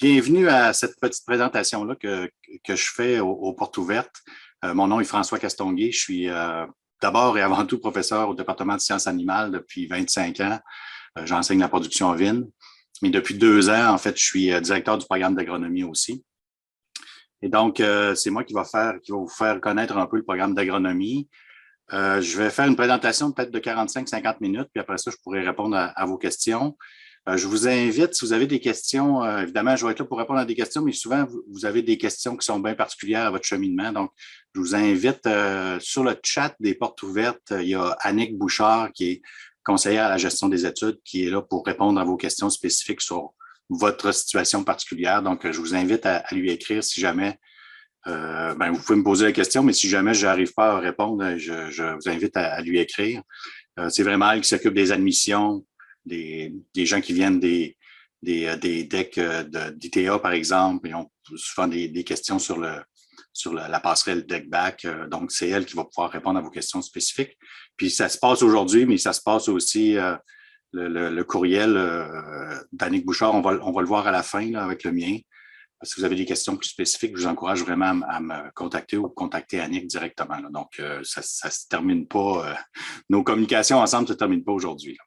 Bienvenue à cette petite présentation-là que je fais aux Portes ouvertes. Mon nom est François Castonguay. Je suis d'abord et avant tout professeur au département de sciences animales depuis 25 ans. J'enseigne la production ovine. Mais depuis 2 ans, en fait, je suis directeur du programme d'agronomie aussi. Et donc, c'est moi qui va vous faire connaître un peu le programme d'agronomie. Je vais faire une présentation peut-être de 45-50 minutes, puis après ça, je pourrai répondre à vos questions. Je vous invite, si vous avez des questions, évidemment, je vais être là pour répondre à des questions, mais souvent, vous avez des questions qui sont bien particulières à votre cheminement. Donc, je vous invite sur le chat des Portes ouvertes, il y a Annick Bouchard, qui est conseillère à la gestion des études, qui est là pour répondre à vos questions spécifiques sur votre situation particulière. Donc, je vous invite à lui écrire si jamais vous pouvez me poser la question, mais si jamais je n'arrive pas à répondre, je vous invite à lui écrire. C'est vraiment elle qui s'occupe des admissions, des gens qui viennent des decks d'ITA, par exemple. Ils ont souvent des questions sur la passerelle deck-back. Donc, c'est elle qui va pouvoir répondre à vos questions spécifiques. Puis, ça se passe aujourd'hui, mais ça se passe aussi le courriel d'Annick Bouchard. On va le voir à la fin là, avec le mien. Si vous avez des questions plus spécifiques, je vous encourage vraiment à me contacter ou contacter Annick directement. Là. Donc, ça ne se termine pas. Nos communications ensemble ne se terminent pas aujourd'hui.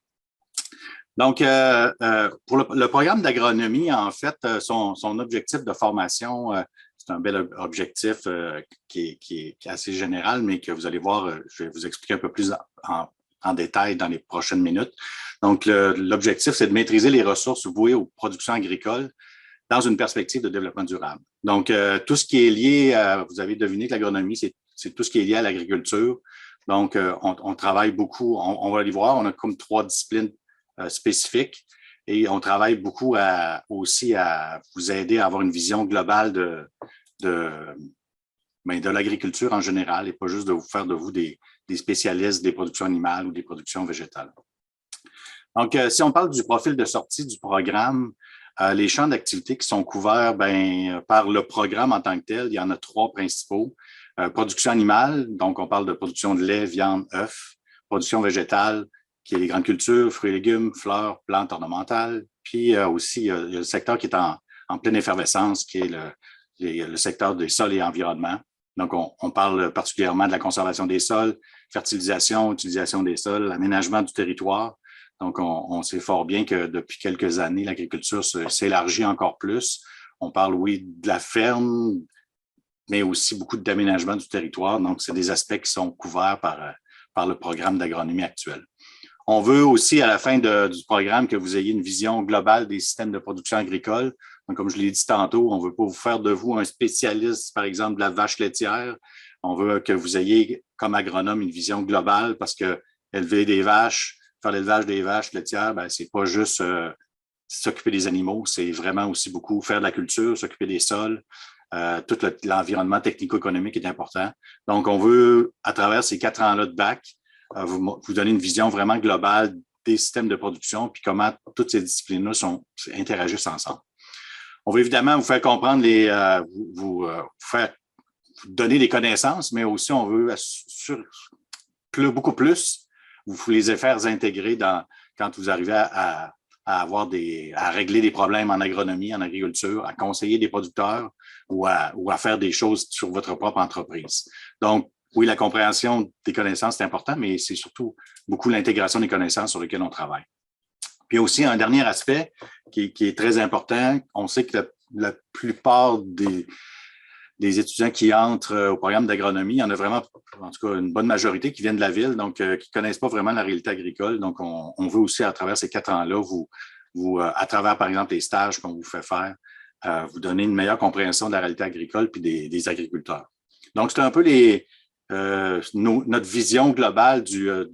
Donc, pour le programme d'agronomie, en fait, son objectif de formation, c'est un bel objectif qui est assez général, mais que vous allez voir, je vais vous expliquer un peu plus en détail dans les prochaines minutes. Donc, l'objectif, c'est de maîtriser les ressources vouées aux productions agricoles dans une perspective de développement durable. Donc, tout ce qui est lié, vous avez deviné que l'agronomie, c'est tout ce qui est lié à l'agriculture. Donc, on travaille beaucoup, on va aller voir, on a comme 3 disciplines spécifiques et on travaille beaucoup aussi à vous aider à avoir une vision globale de l'agriculture en général et pas juste de vous faire de vous des spécialistes des productions animales ou des productions végétales. Donc, si on parle du profil de sortie du programme, les champs d'activité qui sont couverts par le programme en tant que tel, il y en a 3 principaux. Production animale, donc on parle de production de lait, viande, œufs. Production végétale, qui est les grandes cultures, fruits et légumes, fleurs, plantes ornementales. Puis aussi, il y a le secteur qui est en pleine effervescence, qui est le secteur des sols et environnement. Donc, on parle particulièrement de la conservation des sols, fertilisation, utilisation des sols, aménagement du territoire. Donc, on sait fort bien que depuis quelques années, l'agriculture s'élargit encore plus. On parle, oui, de la ferme, mais aussi beaucoup d'aménagement du territoire. Donc, c'est des aspects qui sont couverts par le programme d'agronomie actuel. On veut aussi, à la fin du programme, que vous ayez une vision globale des systèmes de production agricole. Donc, comme je l'ai dit tantôt, on ne veut pas vous faire de vous un spécialiste, par exemple, de la vache laitière. On veut que vous ayez, comme agronome, une vision globale parce que élever des vaches, faire l'élevage des vaches laitières, c'est pas juste s'occuper des animaux, c'est vraiment aussi beaucoup faire de la culture, s'occuper des sols. Tout l'environnement technico-économique est important. Donc, on veut, à travers ces 4 ans-là de bac, vous donner une vision vraiment globale des systèmes de production puis comment toutes ces disciplines-là interagissent ensemble. On veut évidemment vous faire comprendre vous donner des connaissances, mais aussi on veut beaucoup plus vous les faire intégrer quand vous arrivez à régler des problèmes en agronomie, en agriculture, à conseiller des producteurs ou à faire des choses sur votre propre entreprise. Donc, oui, la compréhension des connaissances, c'est important, mais c'est surtout beaucoup l'intégration des connaissances sur lesquelles on travaille. Puis aussi, un dernier aspect qui est très important, on sait que la plupart des étudiants qui entrent au programme d'agronomie, il y en a vraiment, en tout cas, une bonne majorité qui viennent de la ville, donc qui ne connaissent pas vraiment la réalité agricole. Donc, on veut aussi, à travers ces 4 ans-là, à travers, par exemple, les stages qu'on vous fait faire, vous donner une meilleure compréhension de la réalité agricole puis des agriculteurs. Donc, c'est un peu notre vision globale de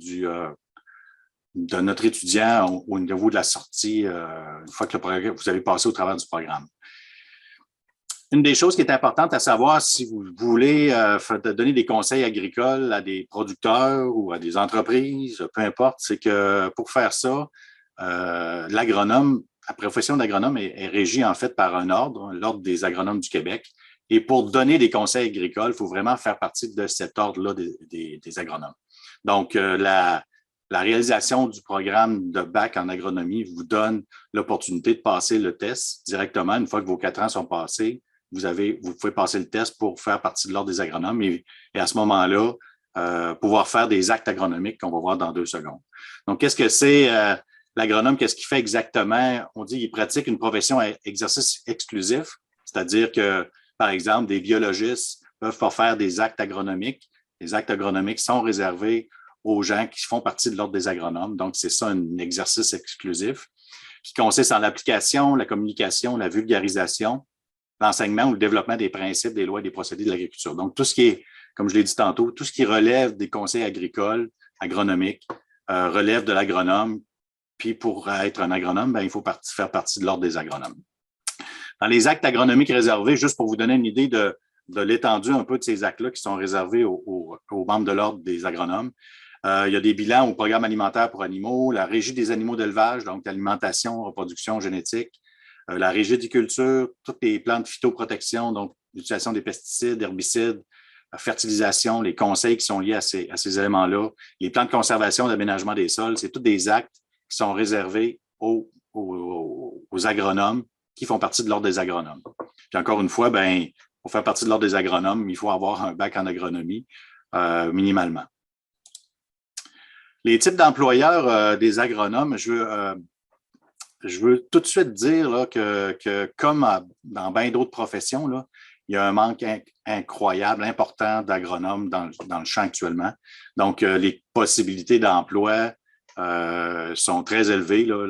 notre étudiant au niveau de la sortie, une fois que vous avez passé au travers du programme. Une des choses qui est importante à savoir si vous voulez donner des conseils agricoles à des producteurs ou à des entreprises, peu importe, c'est que pour faire ça, l'agronome, la profession d'agronome est régie en fait par un ordre, l'Ordre des agronomes du Québec. Et pour donner des conseils agricoles, il faut vraiment faire partie de cet ordre-là des agronomes. Donc, la la réalisation du programme de bac en agronomie vous donne l'opportunité de passer le test directement. Une fois que vos 4 ans sont passés, vous pouvez passer le test pour faire partie de l'Ordre des agronomes et à ce moment-là, pouvoir faire des actes agronomiques qu'on va voir dans 2 secondes. Donc, qu'est-ce que c'est l'agronome? Qu'est-ce qu'il fait exactement? On dit qu'il pratique une profession à exercice exclusif, c'est-à-dire que, par exemple, des biologistes ne peuvent pas faire des actes agronomiques. Les actes agronomiques sont réservés aux gens qui font partie de l'Ordre des agronomes. Donc, c'est ça un exercice exclusif qui consiste en l'application, la communication, la vulgarisation, l'enseignement ou le développement des principes, des lois et des procédés de l'agriculture. Donc, tout ce qui est, comme je l'ai dit tantôt, tout ce qui relève des conseils agricoles, agronomiques, relève de l'agronome. Puis, pour être un agronome, il faut faire partie de l'Ordre des agronomes. Dans les actes agronomiques réservés, juste pour vous donner une idée de l'étendue un peu de ces actes-là qui sont réservés aux membres de l'Ordre des agronomes, il y a des bilans au programme alimentaire pour animaux, la régie des animaux d'élevage, donc l'alimentation, reproduction génétique, la rigidiculture, tous les plans de phytoprotection, donc l'utilisation des pesticides, herbicides, fertilisation, les conseils qui sont liés à ces éléments-là, les plans de conservation d'aménagement des sols, c'est tous des actes qui sont réservés aux agronomes qui font partie de l'Ordre des agronomes. Puis encore une fois, pour faire partie de l'Ordre des agronomes, il faut avoir un bac en agronomie minimalement. Les types d'employeurs des agronomes, je veux tout de suite dire là, que comme dans bien d'autres professions, là, il y a un manque incroyable, important d'agronomes dans le champ actuellement. Donc, les possibilités d'emploi sont très élevées. Là.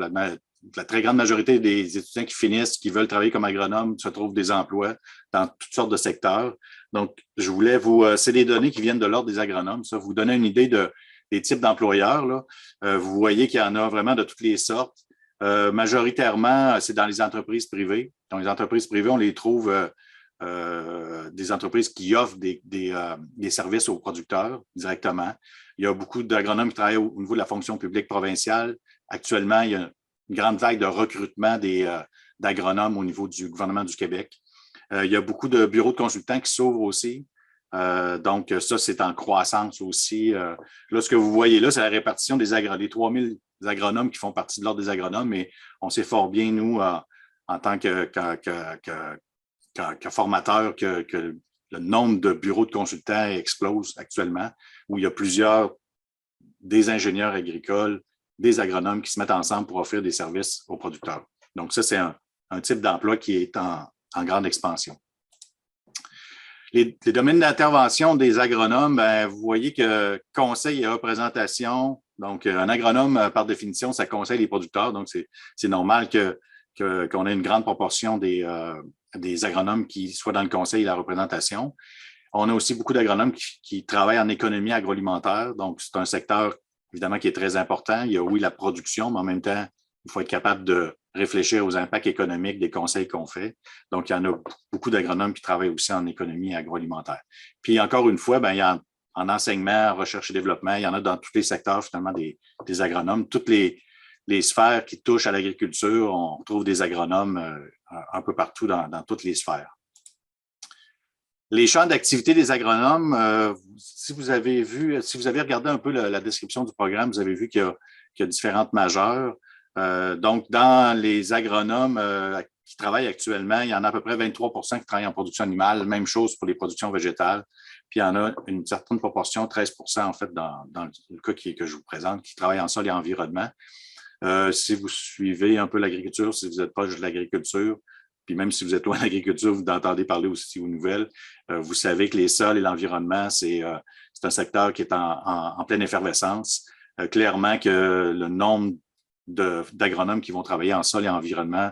La très grande majorité des étudiants qui finissent, qui veulent travailler comme agronome, se trouvent des emplois dans toutes sortes de secteurs. Donc, je voulais c'est des données qui viennent de l'Ordre des agronomes, ça, vous donner une idée des types d'employeurs. Vous voyez qu'il y en a vraiment de toutes les sortes. Majoritairement, c'est dans les entreprises privées. Dans les entreprises privées, on les trouve des entreprises qui offrent des services aux producteurs directement. Il y a beaucoup d'agronomes qui travaillent au niveau de la fonction publique provinciale. Actuellement, il y a une grande vague de recrutement d'agronomes au niveau du gouvernement du Québec. Il y a beaucoup de bureaux de consultants qui s'ouvrent aussi. Donc, ça, c'est en croissance aussi. Là, ce que vous voyez là, c'est la répartition les 3000 agronomes qui font partie de l'Ordre des agronomes, mais on sait fort bien, nous, en tant que formateurs, que le nombre de bureaux de consultants explose actuellement, où il y a des ingénieurs agricoles, des agronomes qui se mettent ensemble pour offrir des services aux producteurs. Donc, ça, c'est un type d'emploi qui est en grande expansion. Les domaines d'intervention des agronomes, vous voyez que conseil et représentation, donc un agronome, par définition, ça conseille les producteurs, donc c'est normal qu'on ait une grande proportion des agronomes qui soient dans le conseil et la représentation. On a aussi beaucoup d'agronomes qui travaillent en économie agroalimentaire, donc c'est un secteur évidemment qui est très important. Il y a oui la production, mais en même temps, il faut être capable de réfléchir aux impacts économiques des conseils qu'on fait. Donc, il y en a beaucoup d'agronomes qui travaillent aussi en économie agroalimentaire. Puis, encore une fois, il y a en enseignement, recherche et développement, il y en a dans tous les secteurs, finalement, des agronomes. Toutes les sphères qui touchent à l'agriculture, on trouve des agronomes un peu partout dans toutes les sphères. Les champs d'activité des agronomes, si vous avez regardé un peu la description du programme, vous avez vu qu'il y a différentes majeures. Donc, dans les agronomes qui travaillent actuellement, il y en a à peu près 23% qui travaillent en production animale, même chose pour les productions végétales. Puis, il y en a une certaine proportion, 13% en fait, dans le cas que je vous présente, qui travaillent en sol et environnement. Si vous suivez un peu l'agriculture, si vous êtes proche de l'agriculture, puis même si vous êtes loin de l'agriculture, vous entendez parler aussi aux nouvelles, vous savez que les sols et l'environnement, c'est un secteur qui est en pleine effervescence. Clairement que le nombre d'agronomes qui vont travailler en sol et environnement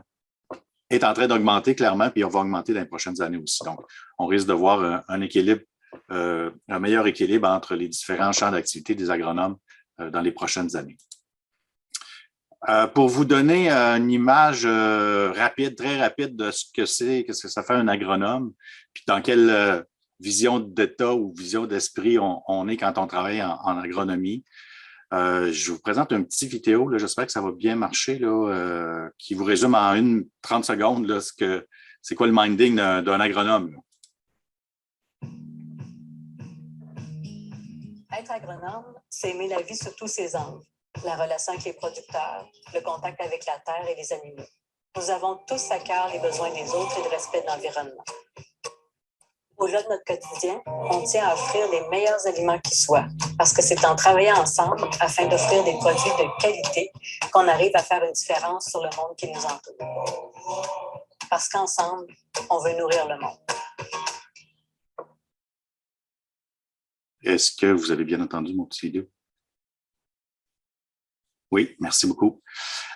est en train d'augmenter clairement, puis on va augmenter dans les prochaines années aussi. Donc, on risque de voir un équilibre, un meilleur équilibre entre les différents champs d'activité des agronomes dans les prochaines années. Pour vous donner une image rapide, très rapide de ce que qu'est-ce que ça fait un agronome, puis dans quelle vision d'état ou vision d'esprit on est quand on travaille en agronomie. Je vous présente un petit vidéo, j'espère que ça va bien marcher, là, qui vous résume en 30 secondes là, c'est quoi le minding d'un agronome. Là. Être agronome, c'est aimer la vie sous tous ses angles. la relation avec les producteurs, le contact avec la terre et les animaux. Nous avons tous à cœur les besoins des autres et le respect de l'environnement. Au-delà de notre quotidien, on tient à offrir les meilleurs aliments qui soient, parce que c'est en travaillant ensemble afin d'offrir des produits de qualité qu'on arrive à faire une différence sur le monde qui nous entoure. Parce qu'ensemble, on veut nourrir le monde. Est-ce que vous avez bien entendu mon petit vidéo? Oui, merci beaucoup.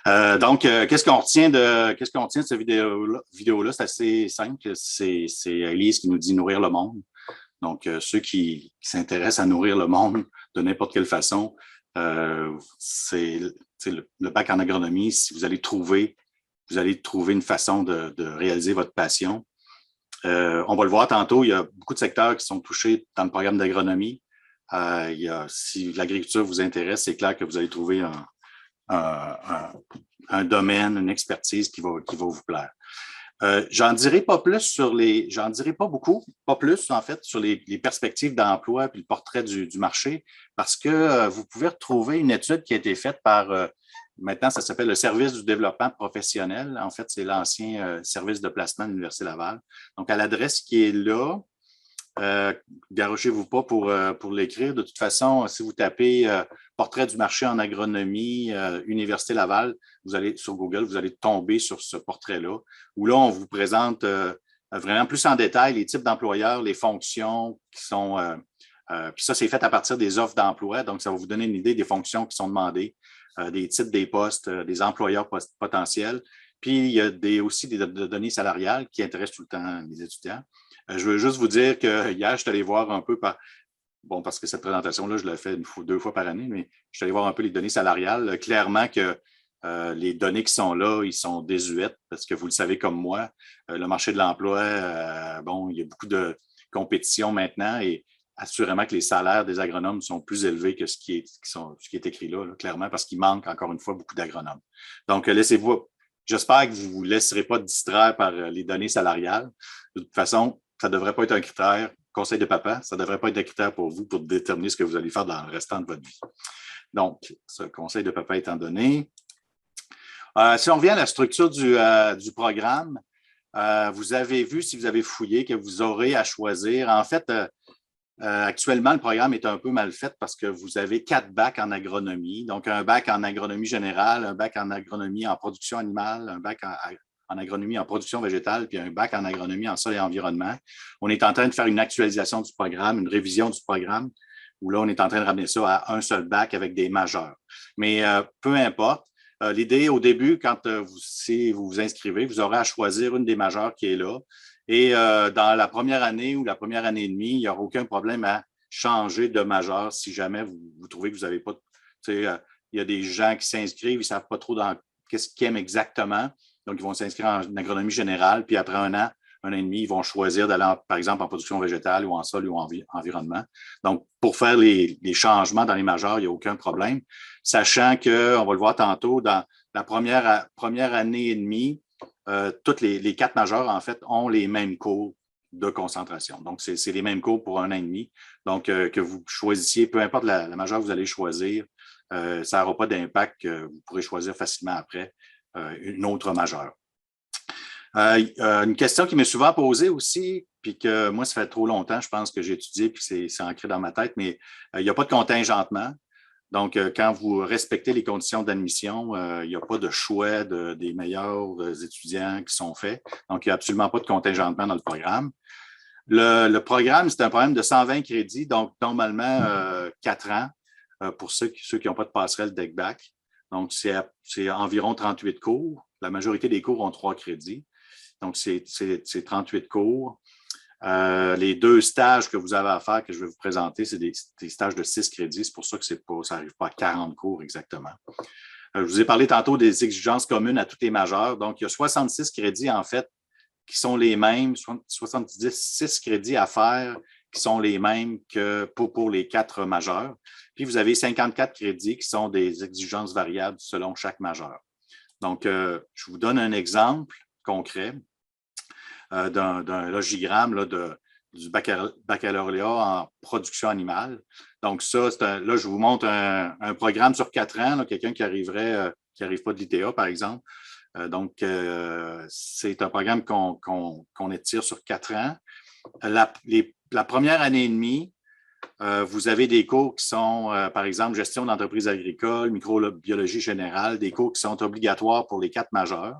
Donc, qu'est-ce qu'on retient de cette vidéo-là? C'est assez simple. C'est Elise qui nous dit nourrir le monde. Donc, ceux qui s'intéressent à nourrir le monde de n'importe quelle façon, c'est le bac en agronomie. Si vous allez trouver une façon de réaliser votre passion. On va le voir tantôt, il y a beaucoup de secteurs qui sont touchés dans le programme d'agronomie. Si l'agriculture vous intéresse, c'est clair que vous allez trouver un domaine, une expertise qui va vous plaire. J'en dirai pas beaucoup, pas plus en fait, sur les perspectives d'emploi puis le portrait du marché, parce que vous pouvez retrouver une étude qui a été faite par, maintenant ça s'appelle le service du développement professionnel. En fait, c'est l'ancien service de placement de l'Université Laval. Donc, à l'adresse qui est là, garochez-vous pas pour l'écrire. De toute façon, si vous tapez portrait du marché en agronomie, Université Laval, vous allez sur Google, vous allez tomber sur ce portrait-là, où là, on vous présente vraiment plus en détail les types d'employeurs, les fonctions qui sont. Puis ça, c'est fait à partir des offres d'emploi, donc ça va vous donner une idée des fonctions qui sont demandées, des types des postes, des employeurs potentiels. Puis il y a aussi des données salariales qui intéressent tout le temps les étudiants. Je veux juste vous dire que hier, je suis allé voir un peu parce que cette présentation-là, je l'ai fait deux fois par année, mais je suis allé voir un peu les données salariales. Clairement que les données qui sont là, ils sont désuètes parce que vous le savez comme moi, le marché de l'emploi, il y a beaucoup de compétition maintenant et assurément que les salaires des agronomes sont plus élevés que ce qui est écrit là, clairement, parce qu'il manque encore une fois beaucoup d'agronomes. Donc, j'espère que vous ne vous laisserez pas distraire par les données salariales. De toute façon, ça ne devrait pas être un critère, conseil de papa, ça ne devrait pas être un critère pour vous pour déterminer ce que vous allez faire dans le restant de votre vie. Donc, ce conseil de papa étant donné. Si on revient à la structure du programme, vous avez vu, si vous avez fouillé, que vous aurez à choisir. En fait, actuellement, le programme est un peu mal fait parce que vous avez 4 bacs en agronomie. Donc, un bac en agronomie générale, un bac en agronomie en production animale, un bac en agronomie en production végétale, puis un bac en agronomie en sol et environnement. On est en train de faire une actualisation du programme, une révision du programme, où là, on est en train de ramener ça à un seul bac avec des majeurs. Mais peu importe. L'idée, au début, quand si vous vous inscrivez, vous aurez à choisir une des majeures qui est là. Et dans la première année ou la première année et demie, il n'y aura aucun problème à changer de majeur si jamais vous trouvez que vous n'avez pas. Il y a des gens qui s'inscrivent, ils ne savent pas trop dans qu'est-ce qu'ils aiment exactement. Donc, ils vont s'inscrire en agronomie générale, puis après un an et demi, ils vont choisir d'aller, par exemple, en production végétale ou en sol ou en environnement. Donc, pour faire les changements dans les majeurs, il n'y a aucun problème, sachant que, on va le voir tantôt, dans la première année et demie, toutes les 4 majeurs, en fait, ont les mêmes cours de concentration. Donc, c'est les mêmes cours pour un an et demi. Donc, que vous choisissiez, peu importe la majeure que vous allez choisir, ça n'aura pas d'impact. Vous pourrez choisir facilement après une autre majeure. Une question qui m'est souvent posée aussi, puis que moi, ça fait trop longtemps, je pense que j'ai étudié, puis c'est ancré dans ma tête, mais il n'y a pas de contingentement. Donc, quand vous respectez les conditions d'admission, il n'y a pas de choix des meilleurs étudiants qui sont faits. Donc, il n'y a absolument pas de contingentement dans le programme. Le programme, c'est un programme de 120 crédits, donc normalement 4 ans pour ceux qui n'ont pas de passerelle DEC-BAC. Donc, c'est environ 38 cours. La majorité des cours ont 3 crédits. Donc, c'est 38 cours. Les 2 stages que vous avez à faire, que je vais vous présenter, c'est des stages de 6 crédits. C'est pour ça que ça n'arrive pas à 40 cours exactement. Je vous ai parlé tantôt des exigences communes à tous les majeurs. Donc, il y a 66 crédits, en fait, qui sont les mêmes, 76 crédits à faire qui sont les mêmes que pour les 4 majeurs. Puis, vous avez 54 crédits qui sont des exigences variables selon chaque majeur. Donc, je vous donne un exemple concret d'un logigramme là, du baccalauréat en production animale. Donc, ça, là, je vous montre un programme sur 4 ans, quelqu'un qui arriverait, qui n'arrive pas de l'ITA, par exemple. Donc, c'est un programme qu'on étire sur 4 ans. La première année et demie, vous avez des cours qui sont, par exemple, gestion d'entreprise agricole, microbiologie générale, des cours qui sont obligatoires pour les 4 majeurs.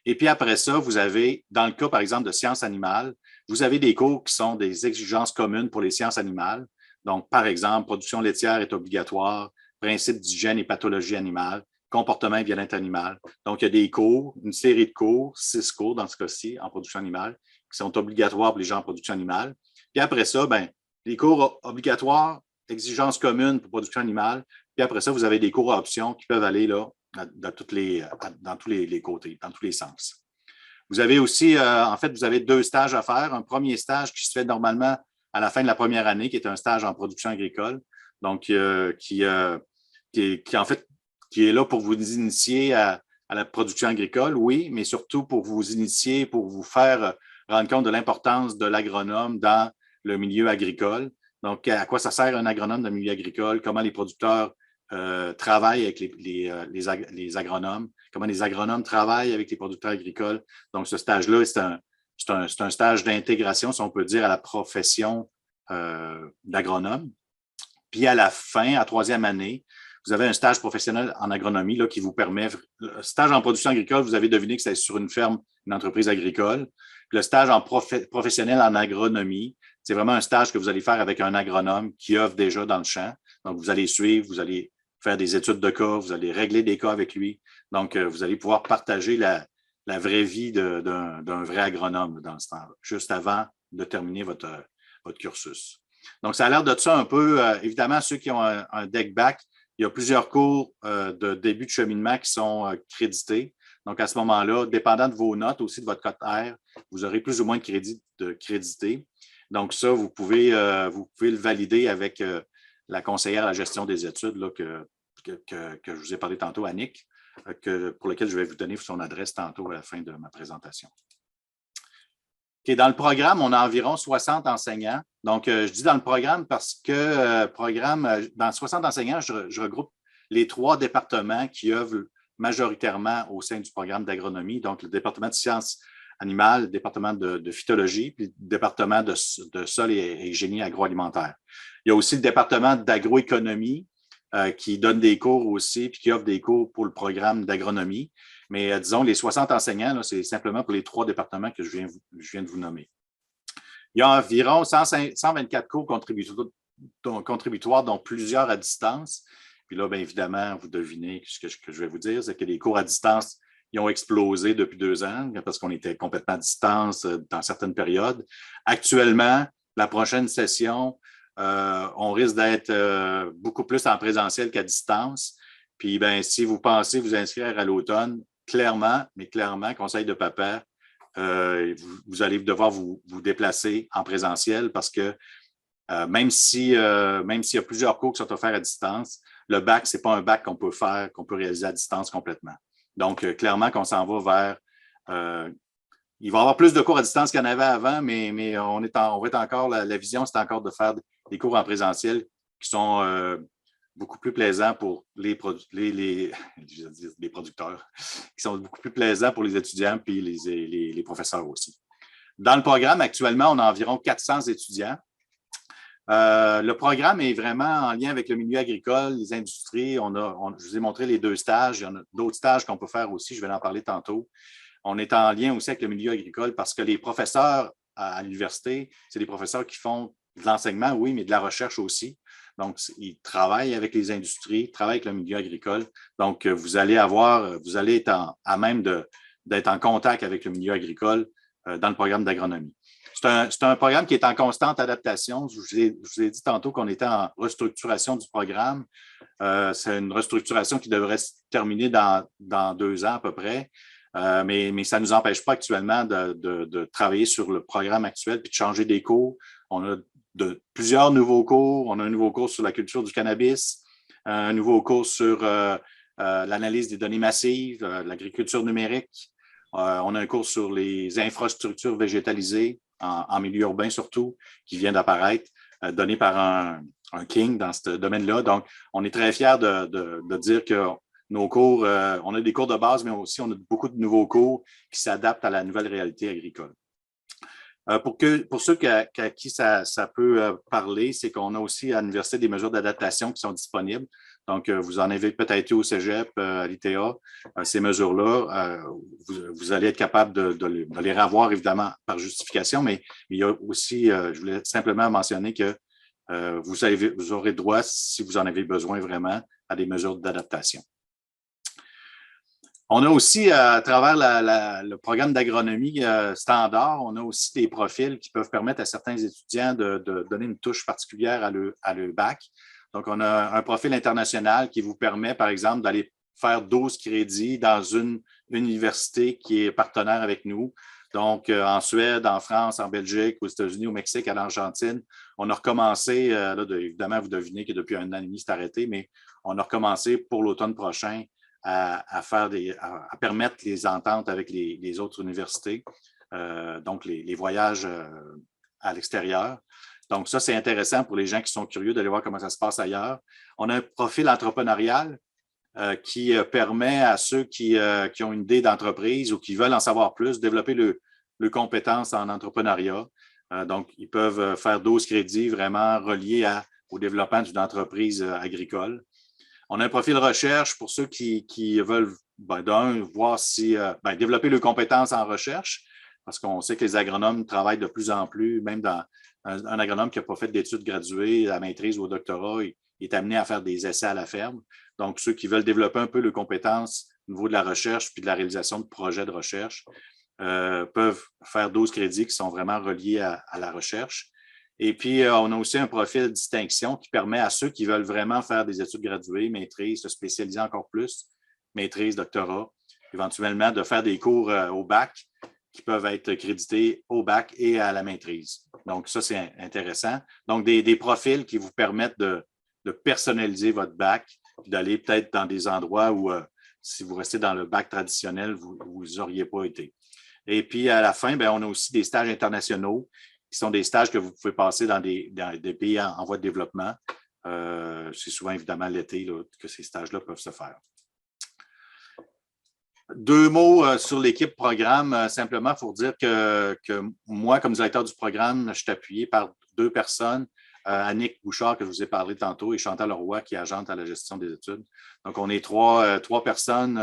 Et puis après ça, vous avez, dans le cas, par exemple, de sciences animales, vous avez des cours qui sont des exigences communes pour les sciences animales. Donc, par exemple, production laitière est obligatoire, principe d'hygiène et pathologie animale, comportement et bien-être animal. Donc, il y a des cours, une série de cours, 6 cours dans ce cas-ci, en production animale, qui sont obligatoires pour les gens en production animale. Puis après ça, ben, les cours obligatoires, exigences communes pour production animale. Puis après ça, vous avez des cours à option qui peuvent aller là, dans tous les côtés, dans tous les sens. Vous avez aussi, en fait, vous avez 2 stages à faire. Un premier stage qui se fait normalement à la fin de la première année, qui est un stage en production agricole, donc qui est là pour vous initier à la production agricole, oui, mais surtout pour vous initier, pour vous faire rendre compte de l'importance de l'agronome dans le milieu agricole. Donc, à quoi ça sert un agronome dans le milieu agricole, comment les producteurs travaillent avec les agronomes, comment les agronomes travaillent avec les producteurs agricoles. Donc, ce stage-là, c'est un stage d'intégration, si on peut dire, à la profession d'agronome. Puis à la fin, à 3e année, vous avez un stage professionnel en agronomie là, qui vous permet, le stage en production agricole, vous avez deviné que c'est sur une ferme, une entreprise agricole. Le stage en professionnel en agronomie, c'est vraiment un stage que vous allez faire avec un agronome qui œuvre déjà dans le champ. Donc, vous allez suivre, vous allez faire des études de cas, vous allez régler des cas avec lui. Donc, vous allez pouvoir partager la vraie vie d'un vrai agronome dans ce temps-là, juste avant de terminer votre cursus. Donc, ça a l'air de ça un peu. Évidemment, ceux qui ont un deck back, il y a plusieurs cours de début de cheminement qui sont crédités. Donc, à ce moment-là, dépendant de vos notes, aussi de votre cote R, vous aurez plus ou moins de crédits de crédité. Donc, ça, vous pouvez le valider avec la conseillère à la gestion des études là, que je vous ai parlé tantôt, Annick, pour laquelle je vais vous donner son adresse tantôt à la fin de ma présentation. Okay, dans le programme, on a environ 60 enseignants. Donc, je dis dans le programme parce que dans 60 enseignants, je regroupe les 3 départements qui œuvrent majoritairement au sein du programme d'agronomie. Donc, le département de sciences animales, le département de phytologie, puis le département de sol et génie agroalimentaire. Il y a aussi le département d'agroéconomie qui donne des cours aussi, puis qui offre des cours pour le programme d'agronomie. Mais disons, les 60 enseignants, c'est simplement pour les 3 départements que je viens de vous nommer. Il y a environ 124 cours contributoires, dont plusieurs à distance. Puis là, bien évidemment, vous devinez ce que je vais vous dire, c'est que les cours à distance, ils ont explosé depuis 2 ans parce qu'on était complètement à distance dans certaines périodes. Actuellement, la prochaine session, on risque d'être beaucoup plus en présentiel qu'à distance. Puis, ben, si vous pensez vous inscrire à l'automne, clairement, conseil de papa, vous allez devoir vous déplacer en présentiel parce que même s'il y a plusieurs cours qui sont offerts à distance, le bac, ce n'est pas un bac qu'on peut réaliser à distance complètement. Donc, clairement qu'on s'en va vers il va y avoir plus de cours à distance qu'il y en avait avant, mais on va être encore, la vision, c'est encore de faire des cours en présentiel qui sont beaucoup plus plaisants pour les producteurs, qui sont beaucoup plus plaisants pour les étudiants puis les professeurs aussi. Dans le programme, actuellement, on a environ 400 étudiants. Le programme est vraiment en lien avec le milieu agricole, les industries. Je vous ai montré les 2 stages. Il y en a d'autres stages qu'on peut faire aussi. Je vais en parler tantôt. On est en lien aussi avec le milieu agricole parce que les professeurs à l'université, c'est des professeurs qui font de l'enseignement, oui, mais de la recherche aussi. Donc, ils travaillent avec les industries, ils travaillent avec le milieu agricole. Donc, vous allez être à même d'être en contact avec le milieu agricole dans le programme d'agronomie. C'est un programme qui est en constante adaptation. Je vous ai dit tantôt qu'on était en restructuration du programme. C'est une restructuration qui devrait se terminer dans 2 ans à peu près. Mais ça ne nous empêche pas actuellement de travailler sur le programme actuel puis de changer des cours. On a plusieurs nouveaux cours. On a un nouveau cours sur la culture du cannabis, un nouveau cours sur l'analyse des données massives, l'agriculture numérique. On a un cours sur les infrastructures végétalisées. en milieu urbain surtout, qui vient d'apparaître, donné par un King dans ce domaine-là. Donc, on est très fiers de dire que nos cours, on a des cours de base, mais aussi on a beaucoup de nouveaux cours qui s'adaptent à la nouvelle réalité agricole. Pour ceux à qui ça peut parler, c'est qu'on a aussi à l'Université des mesures d'adaptation qui sont disponibles. Donc, vous en avez peut-être eu au Cégep, à l'ITA, ces mesures-là. Vous allez être capable de les revoir, évidemment, par justification, mais il y a aussi, je voulais simplement mentionner que vous aurez droit, si vous en avez besoin vraiment, à des mesures d'adaptation. On a aussi, à travers le programme d'agronomie standard, on a aussi des profils qui peuvent permettre à certains étudiants de donner une touche particulière à le bac. Donc, on a un profil international qui vous permet, par exemple, d'aller faire 12 crédits dans une université qui est partenaire avec nous. Donc, en Suède, en France, en Belgique, aux États-Unis, au Mexique, à l'Argentine. On a recommencé, évidemment, vous devinez que depuis un an et demi, c'est arrêté, mais on a recommencé pour l'automne prochain à permettre les ententes avec les autres universités, donc les voyages à l'extérieur. Donc, ça, c'est intéressant pour les gens qui sont curieux d'aller voir comment ça se passe ailleurs. On a un profil entrepreneurial qui permet à ceux qui ont une idée d'entreprise ou qui veulent en savoir plus, développer le compétence en entrepreneuriat. Donc, ils peuvent faire 12 crédits vraiment reliés au développement d'une entreprise agricole. On a un profil recherche pour ceux qui veulent, voir si, développer leurs compétences en recherche, parce qu'on sait que les agronomes travaillent de plus en plus, même dans un agronome qui n'a pas fait d'études graduées, à maîtrise ou au doctorat, il est amené à faire des essais à la ferme. Donc, ceux qui veulent développer un peu leurs compétences au niveau de la recherche puis de la réalisation de projets de recherche peuvent faire 12 crédits qui sont vraiment reliés à la recherche. Et puis, on a aussi un profil de distinction qui permet à ceux qui veulent vraiment faire des études graduées, maîtrise, se spécialiser encore plus, maîtrise, doctorat, éventuellement de faire des cours au bac qui peuvent être crédités au bac et à la maîtrise. Donc, ça, c'est intéressant. Donc, des profils qui vous permettent de personnaliser votre bac, d'aller peut-être dans des endroits où, si vous restez dans le bac traditionnel, vous n'auriez pas été. Et puis, à la fin, on a aussi des stages internationaux qui sont des stages que vous pouvez passer dans des pays en voie de développement. C'est souvent, évidemment, l'été que ces stages-là peuvent se faire. 2 mots sur l'équipe programme, simplement pour dire que moi, comme directeur du programme, je suis appuyé par 2 personnes, Annick Bouchard, que je vous ai parlé tantôt, et Chantal Leroy, qui est agente à la gestion des études. Donc, on est 3 personnes,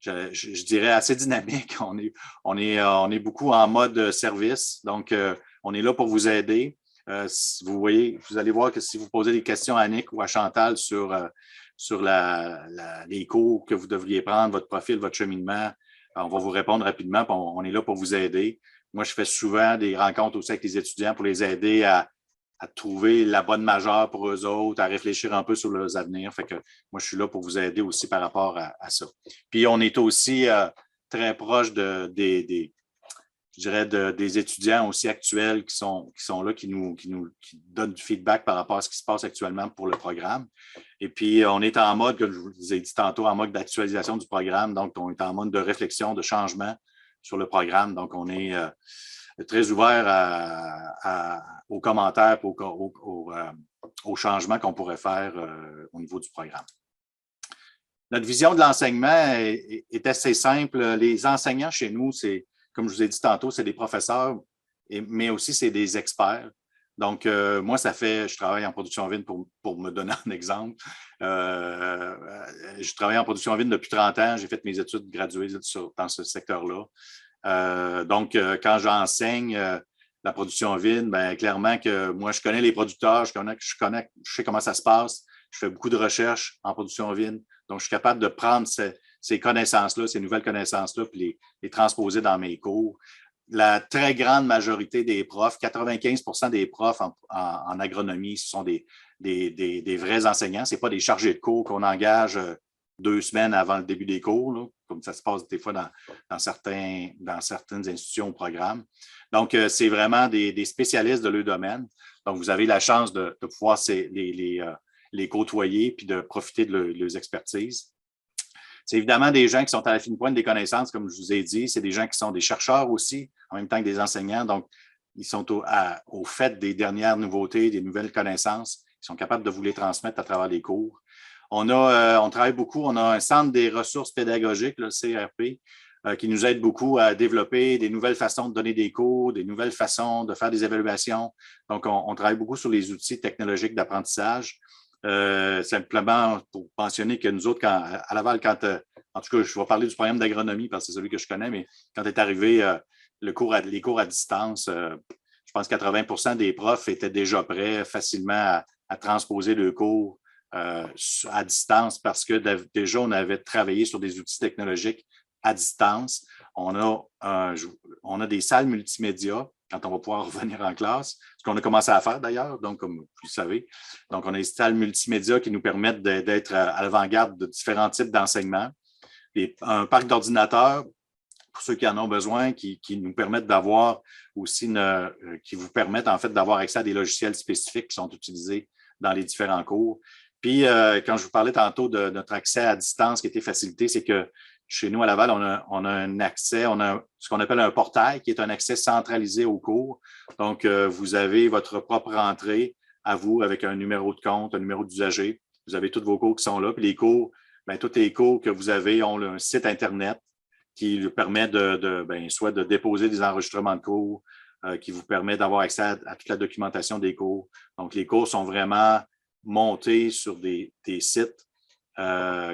je dirais, assez dynamiques. On est beaucoup en mode service. Donc, on est là pour vous aider. Vous allez voir que si vous posez des questions à Annick ou à Chantal sur les cours que vous devriez prendre, votre profil, votre cheminement, on va vous répondre rapidement. On est là pour vous aider. Moi, je fais souvent des rencontres aussi avec les étudiants pour les aider à trouver la bonne majeure pour eux autres, à réfléchir un peu sur leurs avenirs. Fait que moi, je suis là pour vous aider aussi par rapport à ça. Puis, on est aussi très proche des étudiants aussi actuels qui sont là, qui donnent du feedback par rapport à ce qui se passe actuellement pour le programme. Et puis, on est en mode, comme je vous ai dit tantôt, en mode d'actualisation du programme. Donc, on est en mode de réflexion, de changement sur le programme. Donc, on est très ouvert aux commentaires, aux changements qu'on pourrait faire au niveau du programme. Notre vision de l'enseignement est assez simple. Les enseignants chez nous, comme je vous ai dit tantôt, c'est des professeurs, mais aussi c'est des experts. Donc, moi, je travaille en production vine pour me donner un exemple. Je travaille en production vine depuis 30 ans. J'ai fait mes études graduées dans ce secteur-là. Donc, quand j'enseigne la production vine, clairement que moi, je connais les producteurs, je sais comment ça se passe. Je fais beaucoup de recherches en production vine. Donc, je suis capable de prendre ces connaissances-là, ces nouvelles connaissances-là, puis les transposer dans mes cours. La très grande majorité des profs, 95% des profs en agronomie, ce sont des vrais enseignants. Ce n'est pas des chargés de cours qu'on engage 2 semaines avant le début des cours, là, comme ça se passe des fois dans certaines institutions au programme. Donc, c'est vraiment des spécialistes de leur domaine. Donc, vous avez la chance de pouvoir les côtoyer puis de profiter de leurs expertises. C'est évidemment des gens qui sont à la fine pointe des connaissances, comme je vous ai dit. C'est des gens qui sont des chercheurs aussi, en même temps que des enseignants. Donc, ils sont au fait des dernières nouveautés, des nouvelles connaissances. Ils sont capables de vous les transmettre à travers les cours. On travaille beaucoup, on a un centre des ressources pédagogiques, le CRP, qui nous aide beaucoup à développer des nouvelles façons de donner des cours, des nouvelles façons de faire des évaluations. Donc, on travaille beaucoup sur les outils technologiques d'apprentissage. Simplement pour mentionner que nous autres, à Laval, en tout cas, je vais parler du programme d'agronomie parce que c'est celui que je connais, mais quand est arrivé les cours à distance, je pense que 80% des profs étaient déjà prêts facilement à transposer le cours à distance parce que déjà, on avait travaillé sur des outils technologiques à distance. On a des salles multimédia quand on va pouvoir revenir en classe, ce qu'on a commencé à faire d'ailleurs, donc comme vous le savez. Donc, on a des salles multimédia qui nous permettent d'être à l'avant-garde de différents types d'enseignements. Un parc d'ordinateurs, pour ceux qui en ont besoin, qui nous permettent d'avoir aussi, qui vous permettent en fait d'avoir accès à des logiciels spécifiques qui sont utilisés dans les différents cours. Puis, quand je vous parlais tantôt de notre accès à distance qui a été facilité, c'est que chez nous, à Laval, on a un accès, on a ce qu'on appelle un portail, qui est un accès centralisé aux cours. Donc, vous avez votre propre entrée à vous avec un numéro de compte, un numéro d'usager. Vous avez tous vos cours qui sont là. Puis les cours, tous les cours que vous avez ont un site Internet qui lui permet soit de déposer des enregistrements de cours, qui vous permet d'avoir accès à toute la documentation des cours. Donc, les cours sont vraiment montés sur des sites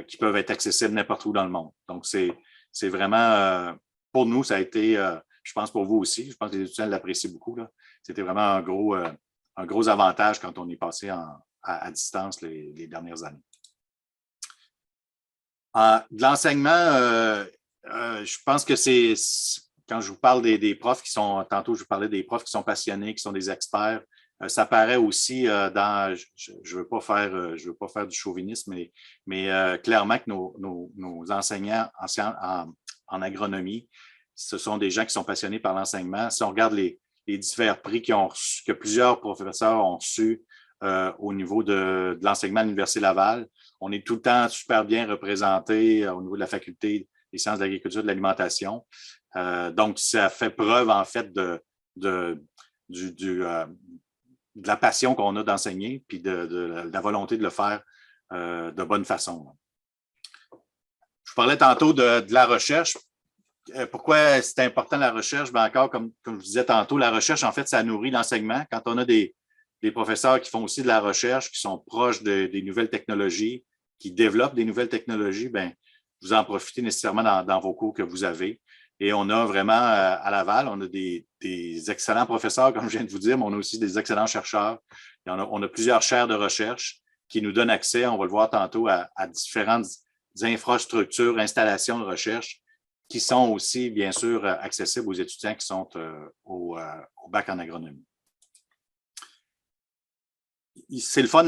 qui peuvent être accessibles n'importe où dans le monde. Donc, c'est vraiment, pour nous, ça a été, je pense pour vous aussi, je pense que les étudiants l'apprécient beaucoup. C'était vraiment un gros avantage quand on est passé à distance les dernières années. De l'enseignement, je pense que c'est, quand je vous parle des profs qui sont, tantôt je vous parlais des profs qui sont passionnés, qui sont des experts, ça paraît aussi dans, je veux pas faire du chauvinisme, mais clairement que nos enseignants en agronomie, ce sont des gens qui sont passionnés par l'enseignement. Si on regarde les divers prix que plusieurs professeurs ont reçus au niveau de l'enseignement à l'Université Laval, on est tout le temps super bien représenté au niveau de la faculté des sciences de l'agriculture et de l'alimentation. Donc, ça fait preuve, en fait, de la passion qu'on a d'enseigner puis de la volonté de le faire de bonne façon. Je vous parlais tantôt de la recherche. Pourquoi c'est important la recherche? Bien, encore, comme je vous disais tantôt, la recherche, en fait, ça nourrit l'enseignement. Quand on a des professeurs qui font aussi de la recherche, qui sont proches des nouvelles technologies, qui développent des nouvelles technologies, bien, vous en profitez nécessairement dans vos cours que vous avez. Et on a vraiment, à Laval, on a des excellents professeurs, comme je viens de vous dire, mais on a aussi des excellents chercheurs. Et on a plusieurs chaires de recherche qui nous donnent accès, on va le voir tantôt, à différentes infrastructures, installations de recherche qui sont aussi, bien sûr, accessibles aux étudiants qui sont au bac en agronomie. C'est le fun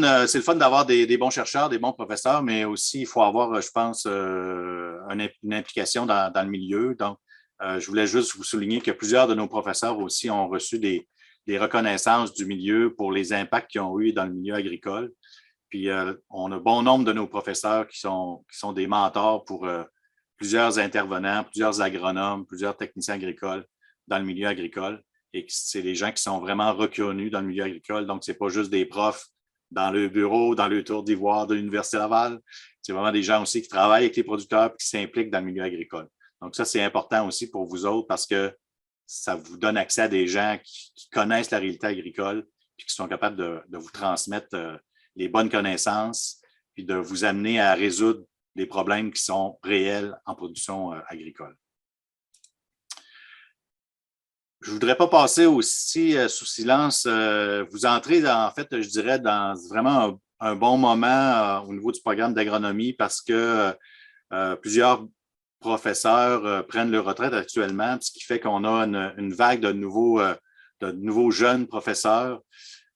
d'avoir des bons chercheurs, des bons professeurs, mais aussi, il faut avoir, je pense, une implication dans le milieu. Donc, je voulais juste vous souligner que plusieurs de nos professeurs aussi ont reçu des reconnaissances du milieu pour les impacts qu'ils ont eu dans le milieu agricole. Puis, on a bon nombre de nos professeurs qui sont des mentors pour plusieurs intervenants, plusieurs agronomes, plusieurs techniciens agricoles dans le milieu agricole. Et c'est des gens qui sont vraiment reconnus dans le milieu agricole. Donc, ce n'est pas juste des profs dans le bureau, dans le tour d'ivoire de l'Université Laval. C'est vraiment des gens aussi qui travaillent avec les producteurs et qui s'impliquent dans le milieu agricole. Donc, ça, c'est important aussi pour vous autres parce que ça vous donne accès à des gens qui connaissent la réalité agricole et qui sont capables de vous transmettre les bonnes connaissances puis de vous amener à résoudre les problèmes qui sont réels en production agricole. Je ne voudrais pas passer aussi sous silence. Vous entrez, en fait, je dirais, dans vraiment un bon moment au niveau du programme d'agronomie parce que plusieurs professeurs prennent leur retraite actuellement, ce qui fait qu'on a une vague de nouveaux jeunes professeurs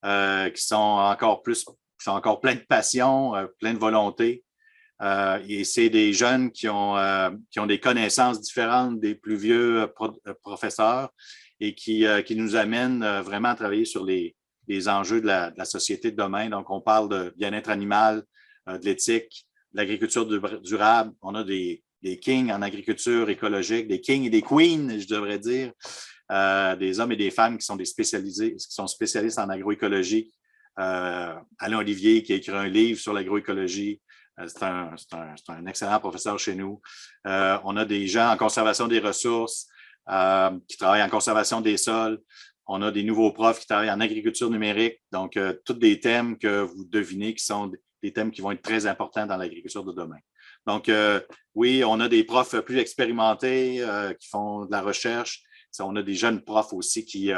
qui sont encore pleins de passion, pleins de volonté. Et c'est des jeunes qui ont des connaissances différentes des plus vieux professeurs et qui nous amènent vraiment à travailler sur les enjeux de la société de demain. Donc, on parle de bien-être animal, de l'éthique, de l'agriculture durable. On a des kings en agriculture écologique, des kings et des queens, je devrais dire, des hommes et des femmes qui sont spécialistes en agroécologie. Alain Olivier qui a écrit un livre sur l'agroécologie. C'est un excellent professeur chez nous. On a des gens en conservation des ressources qui travaillent en conservation des sols. On a des nouveaux profs qui travaillent en agriculture numérique. Donc, tous des thèmes que vous devinez qui sont des thèmes qui vont être très importants dans l'agriculture de demain. Donc, oui, on a des profs plus expérimentés qui font de la recherche. On a des jeunes profs aussi qui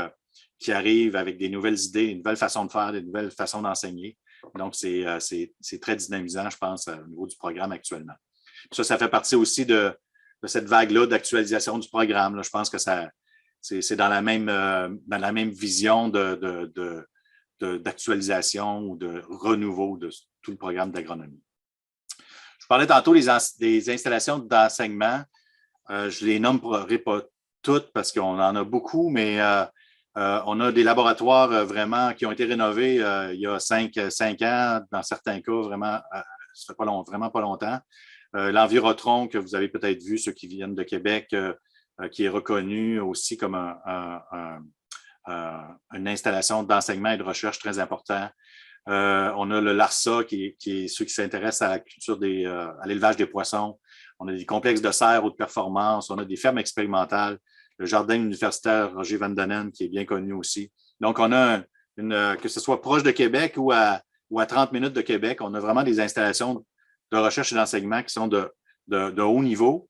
arrivent avec des nouvelles idées, des nouvelles façons de faire, des nouvelles façons d'enseigner. Donc, c'est très dynamisant, je pense, au niveau du programme actuellement. Ça fait partie aussi de cette vague-là d'actualisation du programme. Là. Je pense que c'est dans la même vision d'actualisation ou de renouveau de tout le programme d'agronomie. Je parlais tantôt des installations d'enseignement. Je les nommerai pas toutes parce qu'on en a beaucoup, mais on a des laboratoires vraiment qui ont été rénovés il y a 5 ans, dans certains cas, vraiment, ça fait vraiment pas longtemps. L'Envirotron, que vous avez peut-être vu, ceux qui viennent de Québec, qui est reconnu aussi comme une installation d'enseignement et de recherche très important. On a le LARSA, qui est ceux qui s'intéressent à la culture à l'élevage des poissons. On a des complexes de serre haute performance. On a des fermes expérimentales. Le jardin universitaire Roger Van Danen, qui est bien connu aussi. Donc, on a que ce soit proche de Québec ou à 30 minutes de Québec, on a vraiment des installations de recherche et d'enseignement qui sont de haut niveau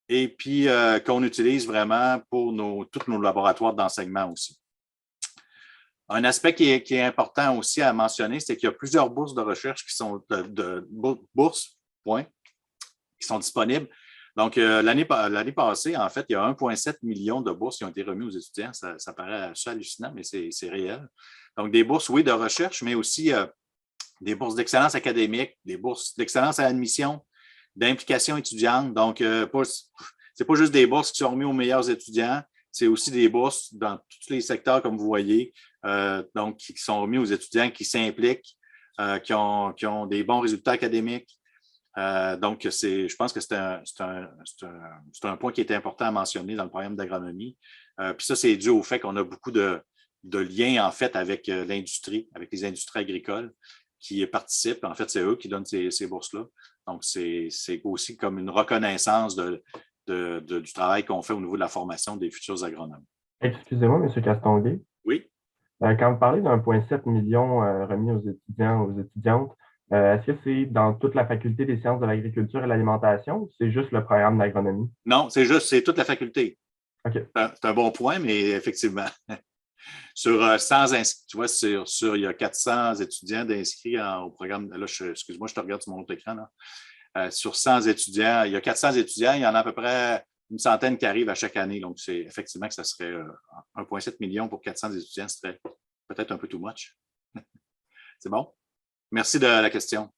et puis qu'on utilise vraiment pour tous nos laboratoires d'enseignement aussi. Un aspect qui est important aussi à mentionner, c'est qu'il y a plusieurs bourses de recherche qui sont qui sont disponibles. Donc, l'année passée, en fait, il y a 1,7 million de bourses qui ont été remises aux étudiants. Ça paraît assez hallucinant, mais c'est réel. Donc, des bourses, oui, de recherche, mais aussi des bourses d'excellence académique, des bourses d'excellence à l'admission, d'implication étudiante. Donc, c'est pas juste des bourses qui sont remises aux meilleurs étudiants, c'est aussi des bourses dans tous les secteurs, comme vous voyez, donc qui sont remis aux étudiants qui s'impliquent, qui ont des bons résultats académiques. Donc, je pense que c'est un point qui est important à mentionner dans le programme d'agronomie. Puis ça, c'est dû au fait qu'on a beaucoup de liens, en fait, avec l'industrie, avec les industries agricoles qui participent. En fait, c'est eux qui donnent ces bourses-là. Donc, c'est aussi comme une reconnaissance du travail qu'on fait au niveau de la formation des futurs agronomes. Excusez-moi, M. Castonguay. Oui. Quand vous parlez d'1,7 million remis aux étudiants, aux étudiantes, est-ce que c'est dans toute la faculté des sciences de l'agriculture et de l'alimentation ou c'est juste le programme d'agronomie? Non, c'est toute la faculté. OK. C'est un bon point, mais effectivement. Sur 100 inscrits, tu vois, il y a 400 étudiants d'inscrits au programme. Là, excuse-moi, je te regarde sur mon autre écran. Là. Sur 100 étudiants, il y a 400 étudiants, il y en a à peu près une centaine qui arrivent à chaque année. Donc, c'est effectivement que ça serait 1,7 million pour 400 étudiants, ce serait peut-être un peu too much. C'est bon? Merci de la question.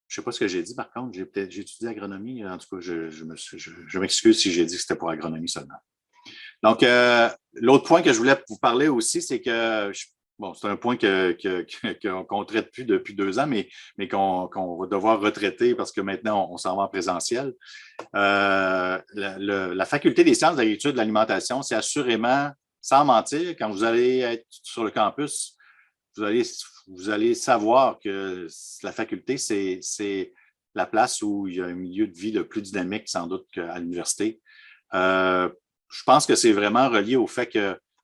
Je ne sais pas ce que j'ai dit, par contre. J'ai étudié agronomie. En tout cas, je m'excuse si j'ai dit que c'était pour agronomie seulement. Donc, l'autre point que je voulais vous parler aussi, c'est que, c'est un point qu'on ne traite plus depuis 2 ans, mais qu'on va devoir retraiter parce que maintenant, on s'en va en présentiel. La Faculté des sciences de l'agriculture et de l'alimentation, c'est assurément, sans mentir, quand vous allez être sur le campus, vous allez savoir que la faculté, c'est la place où il y a un milieu de vie le plus dynamique, sans doute, qu'à l'université. Je pense que c'est vraiment relié au fait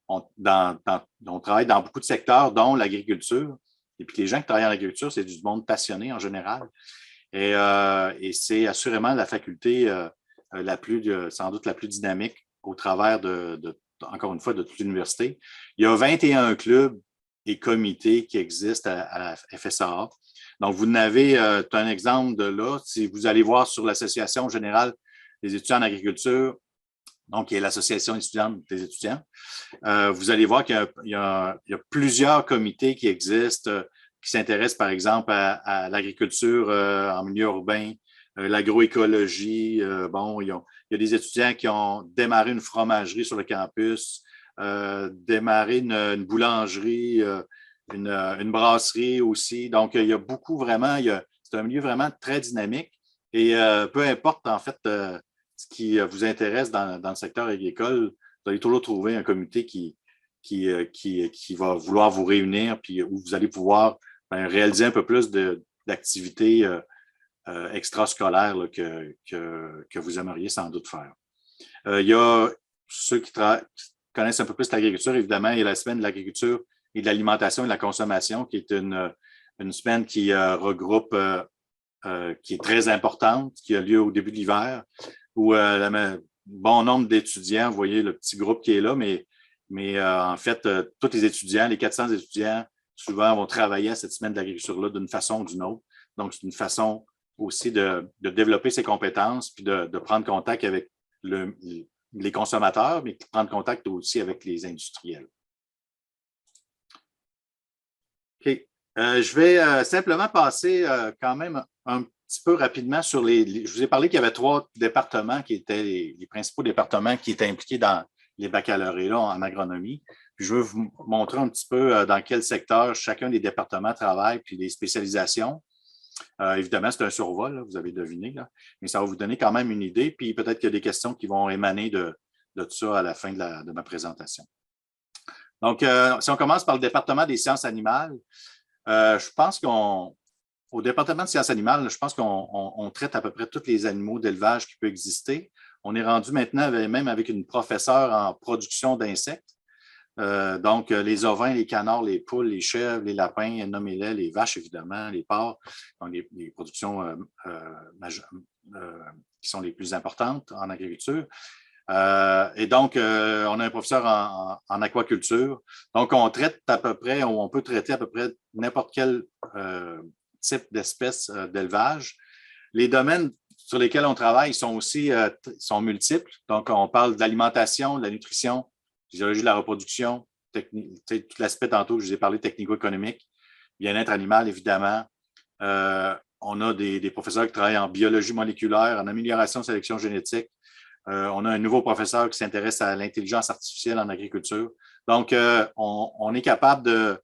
qu'on travaille dans beaucoup de secteurs, dont l'agriculture. Et puis les gens qui travaillent en agriculture, c'est du monde passionné en général. Et c'est assurément la faculté sans doute la plus dynamique au travers encore une fois, de toute l'université. Il y a 21 clubs et comités qui existent à la FSAA. Donc, vous n'avez un exemple de là. Si vous allez voir sur l'Association générale des étudiants en agriculture, donc qui est l'Association étudiante des étudiants, vous allez voir qu'il y a plusieurs comités qui existent, qui s'intéressent, par exemple, à l'agriculture en milieu urbain, l'agroécologie. Il y a des étudiants qui ont démarré une fromagerie sur le campus, démarré une boulangerie, une brasserie aussi. Donc, il y a beaucoup vraiment, c'est un milieu vraiment très dynamique et peu importe en fait ce qui vous intéresse dans le secteur agricole, vous allez toujours trouver un comité qui va vouloir vous réunir, puis où vous allez pouvoir réaliser un peu plus d'activités extrascolaires là, que vous aimeriez sans doute faire. Il y a ceux qui connaissent un peu plus l'agriculture, évidemment, il y a la semaine de l'agriculture et de l'alimentation et de la consommation, qui est une semaine qui regroupe, qui est très importante, qui a lieu au début de l'hiver, où bon nombre d'étudiants, vous voyez le petit groupe qui est là, mais en fait, tous les étudiants, les 400 étudiants, souvent vont travailler à cette semaine de l'agriculture-là d'une façon ou d'une autre. Donc, c'est une façon aussi de développer ses compétences, puis de prendre contact avec les consommateurs, mais de prendre contact aussi avec les industriels. OK. Je vais simplement passer quand même un petit peu rapidement sur je vous ai parlé qu'il y avait 3 départements qui étaient les principaux départements qui étaient impliqués dans les baccalauréats en agronomie. Puis je veux vous montrer un petit peu dans quel secteur chacun des départements travaille, puis les spécialisations. Évidemment, c'est un survol, là, vous avez deviné, là, mais ça va vous donner quand même une idée, puis peut-être qu'il y a des questions qui vont émaner de tout ça à la fin de ma présentation. Donc, si on commence par le département des sciences animales, je pense au département de sciences animales, je pense qu'on traite à peu près tous les animaux d'élevage qui peuvent exister. On est rendu maintenant même avec une professeure en production d'insectes. Donc, les ovins, les canards, les poules, les chèvres, les lapins, nommez-les, les vaches, évidemment, les porcs, donc les productions qui sont les plus importantes en agriculture. Et donc, on a un professeur en aquaculture. Donc, on traite à peu près, on peut traiter à peu près n'importe quel type d'espèce d'élevage. Les domaines sur lesquels on travaille sont aussi sont multiples. Donc, on parle de l'alimentation, de la nutrition, physiologie de la reproduction, tout l'aspect tantôt que je vous ai parlé technico-économique, bien-être animal, évidemment. On a des professeurs qui travaillent en biologie moléculaire, en amélioration de sélection génétique. On a un nouveau professeur qui s'intéresse à l'intelligence artificielle en agriculture. Donc, on est capable de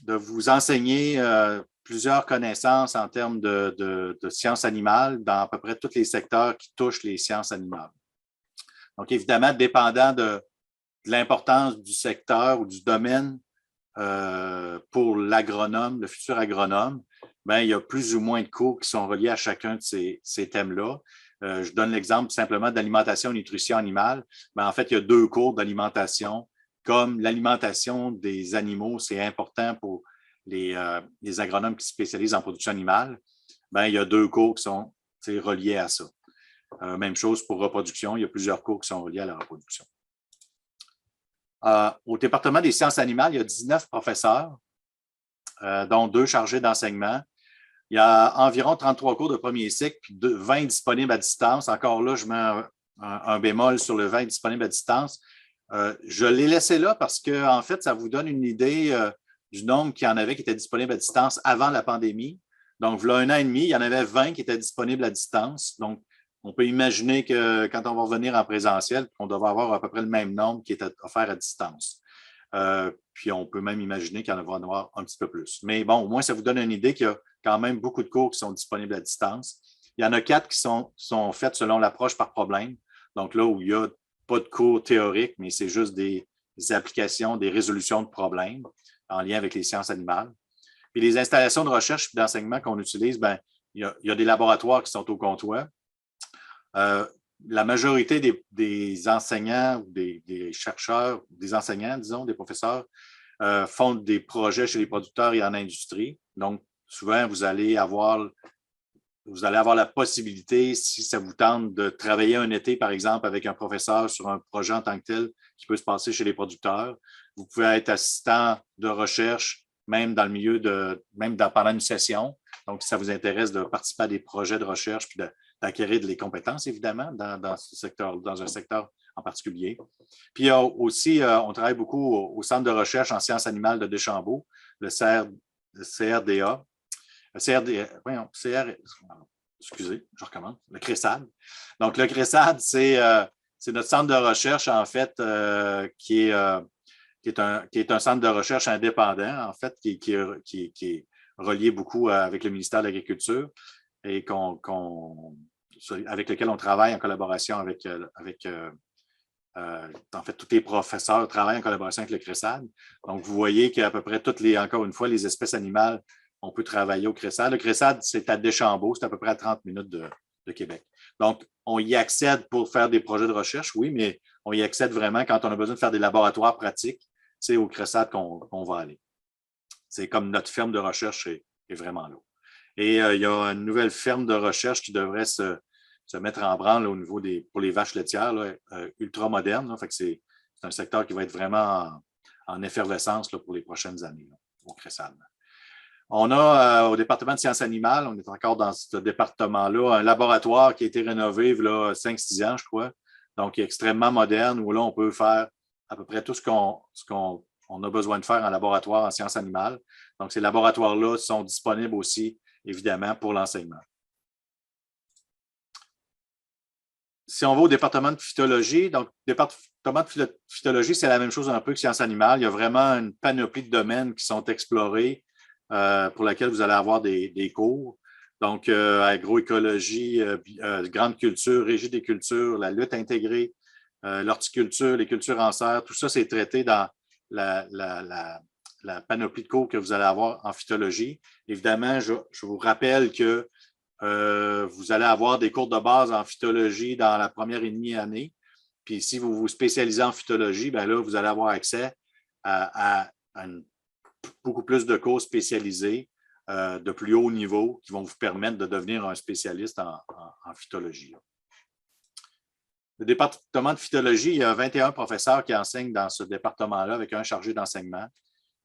vous enseigner plusieurs connaissances en termes de sciences animales dans à peu près tous les secteurs qui touchent les sciences animales. Donc, évidemment, dépendant de l'importance du secteur ou du domaine pour l'agronome, le futur agronome, bien, il y a plus ou moins de cours qui sont reliés à chacun de ces thèmes-là. Je donne l'exemple simplement d'alimentation et nutrition animale. Bien, en fait, il y a 2 cours d'alimentation. Comme l'alimentation des animaux, c'est important pour les agronomes qui se spécialisent en production animale, bien, il y a 2 cours qui sont reliés à ça. Même chose pour reproduction, il y a plusieurs cours qui sont reliés à la reproduction. Au département des sciences animales, il y a 19 professeurs, dont 2 chargés d'enseignement. Il y a environ 33 cours de premier cycle, puis 20 disponibles à distance. Encore là, je mets un bémol sur le 20 disponibles à distance. Je l'ai laissé là parce que, en fait, ça vous donne une idée du nombre qu'il y en avait qui étaient disponibles à distance avant la pandémie. Donc, il y a 1 an et demi, il y en avait 20 qui étaient disponibles à distance. Donc, on peut imaginer que quand on va revenir en présentiel, on devrait avoir à peu près le même nombre qui est offert à distance. Puis, on peut même imaginer qu'il y en va en avoir un petit peu plus. Mais bon, au moins, ça vous donne une idée qu'il y a quand même beaucoup de cours qui sont disponibles à distance. Il y en a 4 qui sont faits selon l'approche par problème. Donc, là où il n'y a pas de cours théoriques, mais c'est juste des applications, des résolutions de problèmes en lien avec les sciences animales. Puis les installations de recherche et d'enseignement qu'on utilise, bien, il y a des laboratoires qui sont au comptoir. La majorité des enseignants ou des chercheurs, des enseignants, disons, des professeurs, font des projets chez les producteurs et en industrie. Donc, souvent, vous allez avoir la possibilité, si ça vous tente, de travailler un été, par exemple, avec un professeur sur un projet en tant que tel qui peut se passer chez les producteurs. Vous pouvez être assistant de recherche, même dans le milieu pendant une session. Donc, si ça vous intéresse de participer à des projets de recherche puis d'acquérir des compétences, évidemment, dans un secteur en particulier. Puis aussi, on travaille beaucoup au Centre de recherche en sciences animales de Deschambault, le CRDA. Excusez, je recommence. Le CRESAD. Donc, le CRESAD, c'est notre centre de recherche, en fait, qui est un centre de recherche indépendant, en fait, qui est relié beaucoup avec le ministère de l'Agriculture. et avec lequel on travaille en collaboration en fait, tous les professeurs travaillent en collaboration avec le CRESAD. Donc, vous voyez qu'à peu près encore une fois, les espèces animales, on peut travailler au CRESAD. Le CRESAD, c'est à Deschambault, c'est à peu près à 30 minutes de Québec. Donc, on y accède pour faire des projets de recherche, oui, mais on y accède vraiment quand on a besoin de faire des laboratoires pratiques. C'est au CRESAD qu'on va aller. C'est comme notre ferme de recherche est vraiment là. Et il y a une nouvelle ferme de recherche qui devrait se mettre en branle là, au niveau pour les vaches laitières, là, ultra moderne. Là, fait que c'est un secteur qui va être vraiment en effervescence là, pour les prochaines années là, au CRESAD. On a au département de sciences animales, on est encore dans ce département-là, un laboratoire qui a été rénové il y a 5-6 ans, je crois. Donc, extrêmement moderne, où là, on peut faire à peu près tout ce qu'on a besoin de faire en laboratoire en sciences animales. Donc, ces laboratoires-là sont disponibles aussi, évidemment, pour l'enseignement. Si on va au département de phytologie, donc, le département de phytologie, c'est la même chose un peu que sciences animales. Il y a vraiment une panoplie de domaines qui sont explorés pour laquelle vous allez avoir des cours. Donc, agroécologie, grande culture, régie des cultures, la lutte intégrée, l'horticulture, les cultures en serre, tout ça, c'est traité dans la panoplie de cours que vous allez avoir en phytologie. Évidemment, je vous rappelle que vous allez avoir des cours de base en phytologie dans la première et demie année. Puis, si vous vous spécialisez en phytologie, bien là, vous allez avoir accès à beaucoup plus de cours spécialisés de plus haut niveau qui vont vous permettre de devenir un spécialiste en phytologie. Là. Le département de phytologie, il y a 21 professeurs qui enseignent dans ce département-là avec un chargé d'enseignement.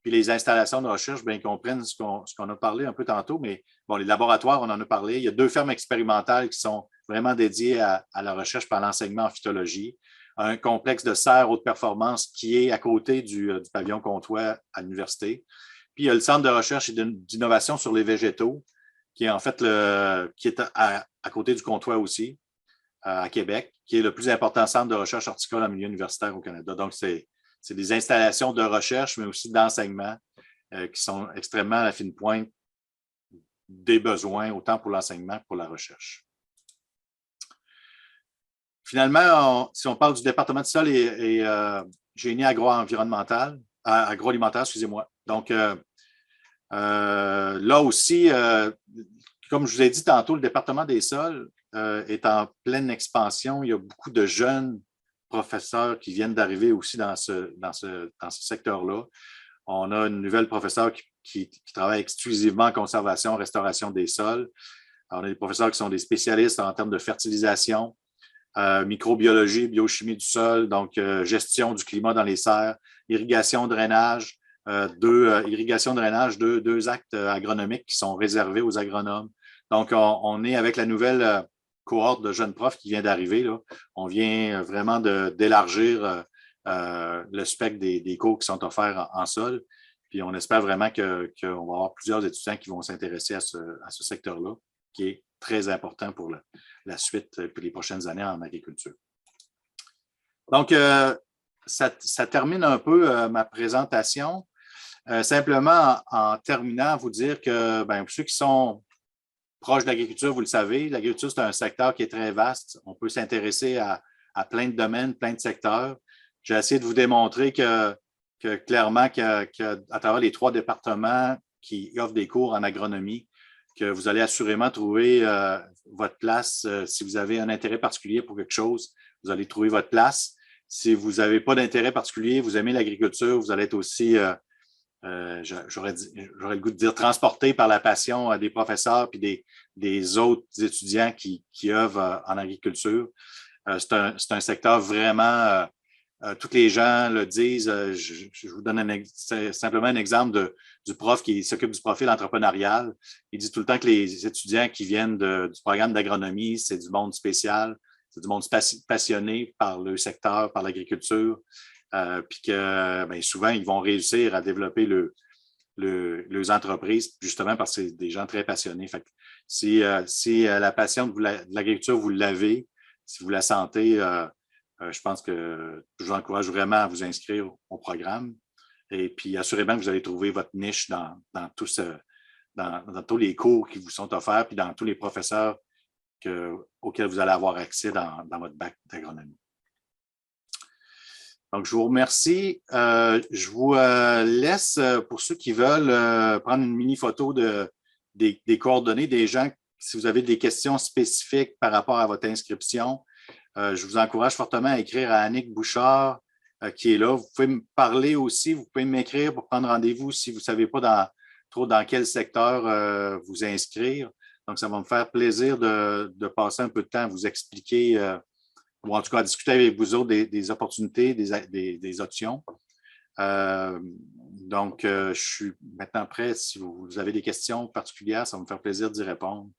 Puis les installations de recherche, bien, ils comprennent ce qu'on a parlé un peu tantôt, mais bon, les laboratoires, on en a parlé. Il y a 2 fermes expérimentales qui sont vraiment dédiées à la recherche par l'enseignement en phytologie. Un complexe de serres haute performance qui est à côté du pavillon Comtois à l'université. Puis il y a le centre de recherche et d'innovation sur les végétaux, qui est en fait qui est à côté du Comtois aussi, à Québec, qui est le plus important centre de recherche horticole en milieu universitaire au Canada. Donc, c'est des installations de recherche, mais aussi d'enseignement qui sont extrêmement à la fine pointe des besoins, autant pour l'enseignement que pour la recherche. Finalement, si on parle du département de sol et génie agroalimentaire, excusez-moi. Donc, là aussi, comme je vous ai dit tantôt, le département des sols est en pleine expansion. Il y a beaucoup de jeunes professeurs qui viennent d'arriver aussi dans ce secteur-là. On a une nouvelle professeure qui travaille exclusivement en conservation, restauration des sols. Alors, on a des professeurs qui sont des spécialistes en termes de fertilisation, microbiologie, biochimie du sol, donc gestion du climat dans les serres, irrigation, drainage, deux actes agronomiques qui sont réservés aux agronomes. Donc, on est avec la nouvelle cohorte de jeunes profs qui vient d'arriver. On vient vraiment d'élargir le spectre des cours qui sont offerts en sol. Puis, on espère vraiment qu'on va avoir plusieurs étudiants qui vont s'intéresser à ce secteur-là, qui est très important pour la suite et les prochaines années en agriculture. Donc, ça termine un peu ma présentation. Simplement, en terminant, vous dire que pour ceux qui sont proches de l'agriculture, vous le savez, l'agriculture, c'est un secteur qui est très vaste. On peut s'intéresser à plein de domaines, plein de secteurs. J'ai essayé de vous démontrer que clairement, qu'à travers les 3 départements qui offrent des cours en agronomie, que vous allez assurément trouver votre place. Si vous avez un intérêt particulier pour quelque chose, vous allez trouver votre place. Si vous n'avez pas d'intérêt particulier, vous aimez l'agriculture, vous allez être aussi, j'aurais le goût de dire, transporté par la passion des professeurs puis des autres étudiants qui œuvrent en agriculture. C'est un secteur vraiment, tous les gens le disent. Je vous donne simplement un exemple du prof qui s'occupe du profil entrepreneurial. Il dit tout le temps que les étudiants qui viennent du programme d'agronomie, c'est du monde spécial, c'est du monde passionné par le secteur, par l'agriculture, puis que souvent, ils vont réussir à développer leurs entreprises, justement parce que c'est des gens très passionnés. Fait que si la passion de l'agriculture, vous l'avez, si vous la sentez, je pense que je vous encourage vraiment à vous inscrire au programme. Et puis, assurément que vous allez trouver votre niche dans tout dans tous les cours qui vous sont offerts, puis dans tous les professeurs auxquels vous allez avoir accès dans votre bac d'agronomie. Donc, je vous remercie. Je vous laisse, pour ceux qui veulent, prendre une mini photo des coordonnées des gens. Si vous avez des questions spécifiques par rapport à votre inscription, je vous encourage fortement à écrire à Annick Bouchard, qui est là. Vous pouvez me parler aussi, vous pouvez m'écrire pour prendre rendez-vous si vous ne savez pas trop dans quel secteur vous inscrire. Donc, ça va me faire plaisir de passer un peu de temps à vous expliquer ou en tout cas à discuter avec vous autres des opportunités, des options. Donc, je suis maintenant prêt. Si vous avez des questions particulières, ça va me faire plaisir d'y répondre.